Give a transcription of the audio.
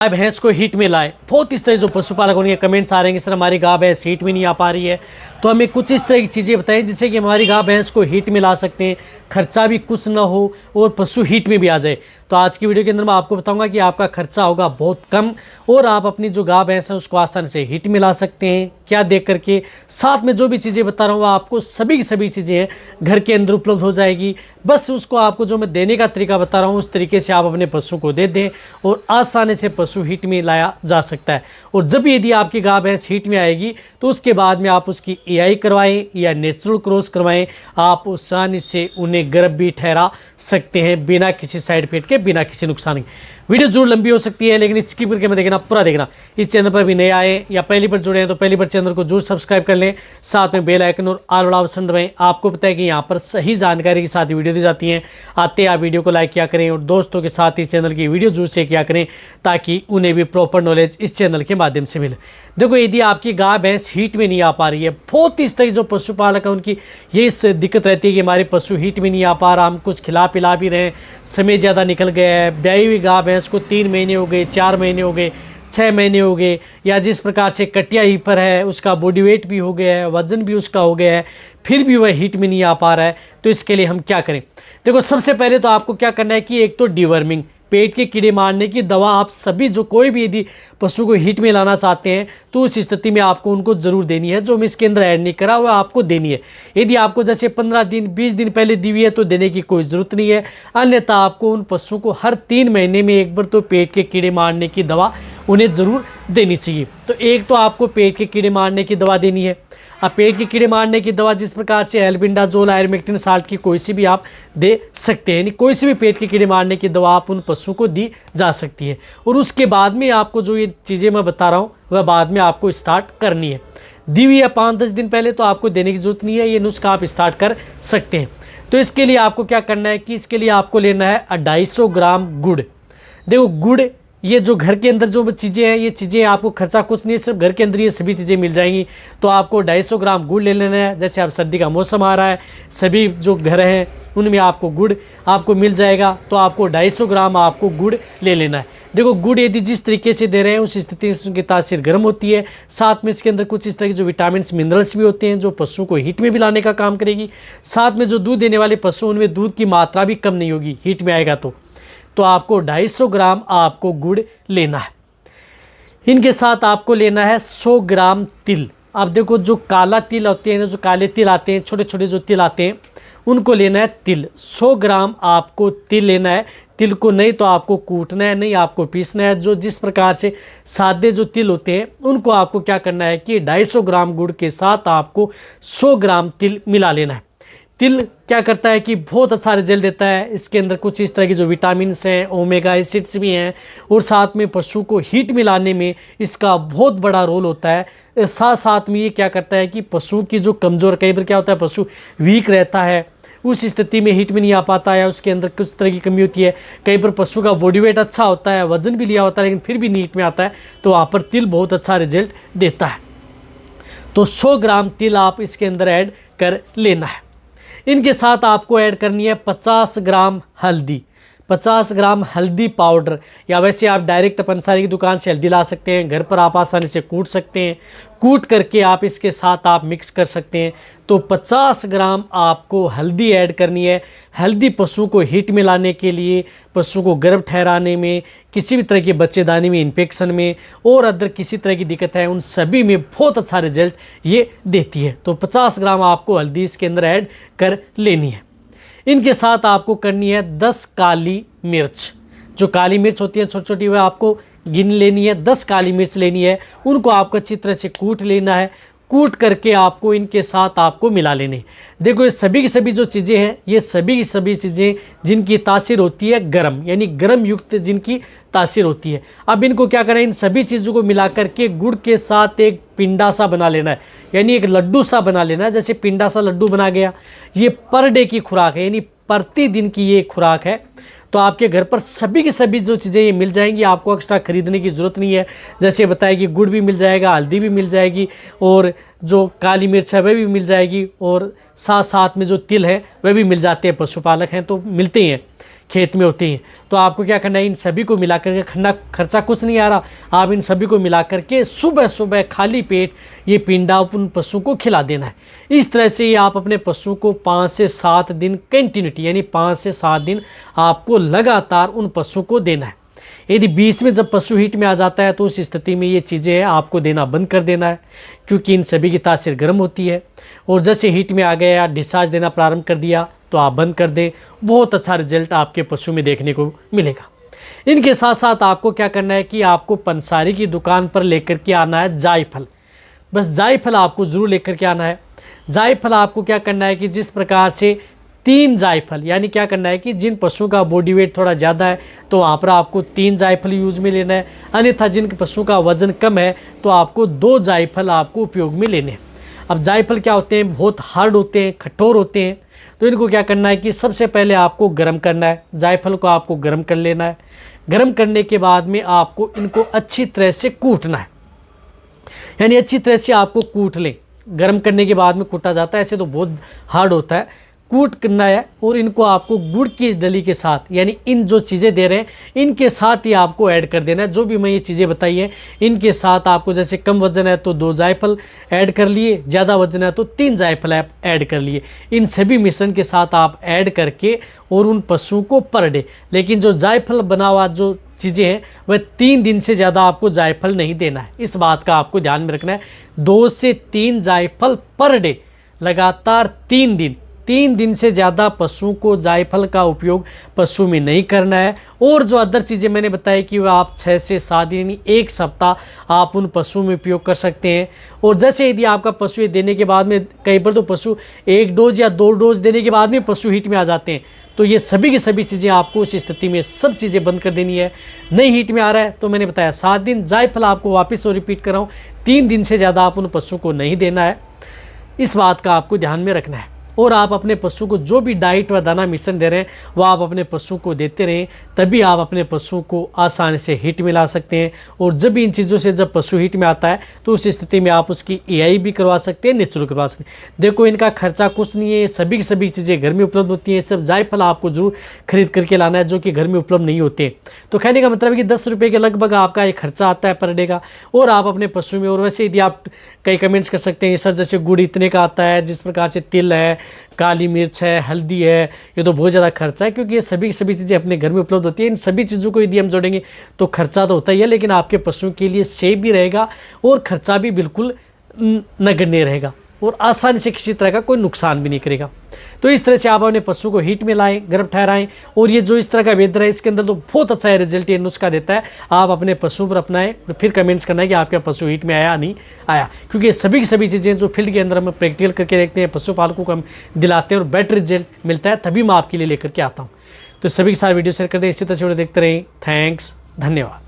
गाय भैंस को हीट में लाए। बहुत इस तरह जो पशुपालक उनके कमेंट्स आ रहे हैं कि सर हमारी गाय भैंस हीट में नहीं आ पा रही है, तो हमें कुछ इस तरह की चीज़ें बताएं जिससे कि हमारी गाय भैंस को हीट में ला सकते हैं, खर्चा भी कुछ ना हो और पशु हीट में भी आ जाए। तो आज की वीडियो के अंदर मैं आपको बताऊंगा कि आपका खर्चा होगा बहुत कम और आप अपनी जो गाय भैंस है उसको आसानी से हीट में ला सकते हैं। क्या देख करके साथ में जो भी चीज़ें बता रहा हूँ आपको सभी की सभी चीज़ें हैं घर के अंदर उपलब्ध हो जाएगी। बस उसको आपको जो मैं देने का तरीका बता रहा हूँ उस तरीके से आप अपने पशु को दे दें और आसानी से पशु हीट में लाया जा सकता है। और जब यदि आपकी गाय भैंस हीट में आएगी तो उसके बाद में आप उसकी एआई करवाएं या नेचुरल क्रॉस करवाएं, आप आसानी से उन्हें गर्भ भी ठहरा सकते हैं बिना किसी साइड इफेक्ट के, बिना किसी नुकसान के। वीडियो जरूर लंबी हो सकती है लेकिन स्किप करके मत देखना, पूरा देखना। इस चैनल पर भी नए आए या पहली बार जुड़े हैं तो पहली बार चैनल को जरूर सब्सक्राइब कर लें, साथ में बेल आइकन और ऑल वाला ऑप्शन दबाएं। आपको पता है कि यहाँ पर सही जानकारी के साथ वीडियो दी जाती हैं। आते आप वीडियो को लाइक किया करें और दोस्तों के साथ इस चैनल की वीडियो जरूर शेयर किया करें ताकि उन्हें भी प्रॉपर नॉलेज इस चैनल के माध्यम से मिले। देखो यदि आपकी गाय भैंस हीट में नहीं आ पा रही है, बहुत इस तरह जो पशुपालक है उनकी ये दिक्कत रहती है कि हमारे पशु हीट में नहीं आ पा रहा, हम कुछ खिला पिला भी रहे हैं, समय ज़्यादा निकल गया है, ब्याई हुई गाय भैंस को 3 महीने हो गए, 4 महीने हो गए, 6 महीने हो गए, या जिस प्रकार से कटिया ही पर है उसका बॉडी वेट भी हो गया है, वजन भी उसका हो गया है, फिर भी वह हीट में नहीं आ पा रहा है, तो इसके लिए हम क्या करें। देखो सबसे पहले तो आपको क्या करना है कि एक तो डिवर्मिंग, पेट के कीड़े मारने की दवा आप सभी जो कोई भी यदि पशु को हीट में लाना चाहते हैं तो उस स्थिति में आपको उनको ज़रूर देनी है। जो हम इसके अंदर ऐड नहीं करा हुआ आपको देनी है। यदि आपको जैसे 15 दिन 20 दिन पहले दी हुई है तो देने की कोई ज़रूरत नहीं है, अन्यथा आपको उन पशुओं को हर 3 महीने में एक बार तो पेट के कीड़े मारने की दवा उन्हें ज़रूर देनी चाहिए। तो एक तो आपको पेट के कीड़े मारने की दवा देनी है। अब पेट के कीड़े मारने की दवा जिस प्रकार से एल्बेंडाजोल, आयरमेक्टिन साल्ट की कोई सी भी आप दे सकते हैं, यानी कोई सी भी पेट के कीड़े मारने की दवा आप उन पशुओं को दी जा सकती है। और उसके बाद में आपको जो ये चीज़ें मैं बता रहा हूँ वह बाद में आपको स्टार्ट करनी है। दी हुई है 5-10 दिन पहले तो आपको देने की जरूरत नहीं है, ये नुस्खा आप स्टार्ट कर सकते हैं। तो इसके लिए आपको क्या करना है कि इसके लिए आपको लेना है 250 ग्राम गुड़। देखो गुड़ ये जो घर के अंदर जो चीज़ें हैं ये चीज़ें आपको खर्चा कुछ नहीं है, सिर्फ घर के अंदर ये सभी चीज़ें मिल जाएंगी। तो आपको 250 ग्राम गुड़ ले लेना है। जैसे आप सर्दी का मौसम आ रहा है, सभी जो घर हैं उनमें आपको गुड़ आपको मिल जाएगा, तो आपको 250 ग्राम आपको गुड़ ले लेना है। देखो गुड़ यदि जिस तरीके से दे रहे हैं उस स्थिति में उसकी तासीर गर्म होती है, साथ में इसके अंदर कुछ इस तरह के जो विटामिन मिनरल्स भी होते हैं जो पशु को हीट में भी लाने का काम करेगी। साथ में जो दूध देने वाले पशु उनमें दूध की मात्रा भी कम नहीं होगी हीट में आएगा तो आपको 250 ग्राम आपको गुड़ लेना है। इनके साथ आपको लेना है 100 ग्राम तिल। अब देखो जो काला तिल होते हैं, जो काले तिल आते हैं, छोटे छोटे जो तिल आते हैं उनको लेना है तिल। 100 ग्राम आपको तिल लेना है। तिल को नहीं तो आपको कूटना है, नहीं आपको पीसना है। जो जिस प्रकार से सादे जो तिल होते हैं उनको आपको क्या करना है कि 250 ग्राम गुड़ के साथ आपको 100 ग्राम तिल मिला लेना है। तिल क्या करता है कि बहुत अच्छा रिजल्ट देता है। इसके अंदर कुछ इस तरह की जो विटामिन्स हैं, ओमेगा एसिड्स भी हैं और साथ में पशु को हीट में लाने में इसका बहुत बड़ा रोल होता है। साथ साथ में ये क्या करता है कि पशु की जो कमज़ोर, कई बार क्या होता है पशु वीक रहता है, उस स्थिति में हीट में नहीं आ पाता है, उसके अंदर कुछ तरह की कमी होती है। कई बार पशु का बॉडी वेट अच्छा होता है, वजन भी लिया होता है, लेकिन फिर भी हीट में आता है, तो वहाँ पर तिल बहुत अच्छा रिजल्ट देता है। तो 100 ग्राम तिल आप इसके अंदर ऐड कर लेना है। इनके साथ आपको ऐड करनी है 50 ग्राम हल्दी। 50 ग्राम हल्दी पाउडर, या वैसे आप डायरेक्ट पंसारी की दुकान से हल्दी ला सकते हैं, घर पर आप आसानी से कूट सकते हैं, कूट करके आप इसके साथ आप मिक्स कर सकते हैं। तो 50 ग्राम आपको हल्दी ऐड करनी है। हल्दी पशु को हीट में लाने के लिए, पशु को गर्भ ठहराने में, किसी भी तरह के बच्चेदानी में, इन्फेक्शन में और अदर किसी तरह की दिक्कत है उन सभी में बहुत अच्छा रिजल्ट ये देती है। तो 50 ग्राम आपको हल्दी इसके अंदर ऐड कर लेनी है। इनके साथ आपको करनी है 10 काली मिर्च। जो काली मिर्च होती है छोटी छोटी वह आपको गिन लेनी है। 10 काली मिर्च लेनी है, उनको आपको अच्छी तरह से कूट लेना है। कूट करके आपको इनके साथ आपको मिला लेने। देखो ये सभी की सभी जो चीज़ें हैं ये सभी की सभी चीज़ें जिनकी तासीर होती है गर्म, यानी गर्म युक्त जिनकी तासीर होती है। अब इनको क्या करें, इन सभी चीज़ों को मिला करके गुड़ के साथ एक पिंडा सा बना लेना है, यानी एक लड्डू सा बना लेना है। जैसे पिंडा सा लड्डू बना गया, ये पर डे की खुराक है, यानी प्रतिदिन की ये खुराक है। तो आपके घर पर सभी की सभी जो चीज़ें ये मिल जाएंगी, आपको एक्स्ट्रा खरीदने की ज़रूरत नहीं है। जैसे बताया कि गुड़ भी मिल जाएगा, हल्दी भी मिल जाएगी और जो काली मिर्च है वह भी मिल जाएगी, और साथ साथ में जो तिल है वह भी मिल जाते हैं, पशुपालक हैं तो मिलते ही हैं। खेत में होती हैं। तो आपको क्या करना है, इन सभी को मिला करके, खर्चा कुछ नहीं आ रहा, आप इन सभी को मिला करके सुबह सुबह खाली पेट ये पिंडा उन पशु को खिला देना है। इस तरह से आप अपने पशु को 5 से 7 दिन कंटिन्यूटी, यानी 5 से 7 दिन आपको लगातार उन पशु को देना है। यदि बीच में जब पशु हीट में आ जाता है तो उस स्थिति में ये चीज़ें आपको देना बंद कर देना है, क्योंकि इन सभी की तासीर गर्म होती है। और जैसे हीट में आ गया, डिस्चार्ज देना प्रारंभ कर दिया तो आप बंद कर दें, बहुत अच्छा रिजल्ट आपके पशु में देखने को मिलेगा। इनके साथ साथ आपको क्या करना है कि आपको पंसारी की दुकान पर लेकर के आना है जायफल। बस जायफल आपको ज़रूर लेकर के आना है। जायफल आपको क्या करना है कि जिस प्रकार से 3 जायफल, यानी क्या करना है कि जिन पशुओं का बॉडी वेट थोड़ा ज़्यादा है तो वहाँ पर आपको 3 जायफल यूज में लेना है, अन्यथा जिन पशुओं का वजन कम है तो आपको 2 जायफल आपको उपयोग में लेने हैं। अब जायफल क्या होते हैं, बहुत हार्ड होते हैं, कठोर होते हैं। तो इनको क्या करना है कि सबसे पहले आपको गर्म करना है, जायफल को आपको गर्म कर लेना है। गर्म करने के बाद में आपको इनको अच्छी तरह से कूटना है, यानी अच्छी तरह से आपको कूट लें। गर्म करने के बाद में कूटा जाता है, ऐसे तो बहुत हार्ड होता है, कूट करना है। और इनको आपको गुड़ की डली के साथ, यानी इन जो चीज़ें दे रहे हैं इनके साथ ही आपको ऐड कर देना है। जो भी मैं ये चीज़ें बताई है इनके साथ आपको, जैसे कम वजन है तो 2 जायफल ऐड कर लिए, ज़्यादा वजन है तो 3 जायफल आप ऐड कर लिए। इन सभी मिश्रण के साथ आप ऐड करके और उन पशुओं को पर डे, लेकिन जो जायफल बना हुआ जो चीज़ें हैं वह 3 दिन से ज़्यादा आपको जायफल नहीं देना है। इस बात का आपको ध्यान में रखना है। 2 से 3 जायफल पर डे लगातार 3 दिन से ज़्यादा पशुओं को जायफल का उपयोग पशु में नहीं करना है। और जो अदर चीज़ें मैंने बताई कि वह आप 6 से 7 दिन, यानी 1 सप्ताह आप उन पशुओं में उपयोग कर सकते हैं। और जैसे यदि आपका पशु ये देने के बाद में, कई बार तो पशु 1 डोज या 2 डोज देने के बाद में पशु हीट में आ जाते हैं, तो ये सभी की सभी चीज़ें आपको उस स्थिति में सब चीज़ें बंद कर देनी है। नहीं हीट में आ रहा है तो मैंने बताया 7 दिन, जायफल आपको वापस और रिपीट कर रहा हूँ 3 दिन से ज़्यादा आप उन पशुओं को नहीं देना है। इस बात का आपको ध्यान में रखना है। और आप अपने पशु को जो भी डाइट व दाना मिश्रण दे रहे हैं वो आप अपने पशु को देते रहें, तभी आप अपने पशु को आसानी से हीट में ला सकते हैं। और जब भी इन चीज़ों से जब पशु हीट में आता है तो उस स्थिति में आप उसकी एआई भी करवा सकते हैं, नेचुरल करवा सकते हैं। देखो इनका खर्चा कुछ नहीं है, सभी की सभी चीज़ें घर में उपलब्ध होती हैं। सब जायफल आपको जरूर खरीद करके लाना है जो कि घर में उपलब्ध नहीं होते। तो कहने का मतलब है कि 10 रुपये के लगभग आपका एक खर्चा आता है पर डे का, और आप अपने पशु में। और वैसे यदि आप कई कमेंट्स कर सकते हैं सर जैसे गुड़ इतने का आता है, जिस प्रकार से तिल है, काली मिर्च है, हल्दी है, ये तो बहुत ज़्यादा खर्चा है, क्योंकि ये सभी चीज़ें अपने घर में उपलब्ध होती है। इन सभी चीज़ों को यदि हम जोड़ेंगे तो खर्चा तो होता ही है, लेकिन आपके पशुओं के लिए सेफ भी रहेगा और खर्चा भी बिल्कुल नगण्य रहेगा और आसानी से किसी तरह का कोई नुकसान भी नहीं करेगा। तो इस तरह से आप अपने पशु को हीट में लाएं, गर्म ठहराएं। और ये जो इस तरह का वेदर है इसके अंदर तो बहुत अच्छा रिजल्ट ये नुस्खा देता है। आप अपने पशु पर अपनाएं और फिर कमेंट्स करना है कि आपका पशु हीट में आया नहीं आया, क्योंकि ये सभी की सभी चीज़ें जो फील्ड के अंदर हम प्रैक्टिकल करके देखते हैं, पशुपालकों को हम दिलाते हैं और बेटर रिजल्ट मिलता है, तभी मैं आपके लिए लेकर के आता हूँ। तो सभी के साथ वीडियो शेयर कर दें, इसी तरह से देखते रहें। थैंक्स, धन्यवाद।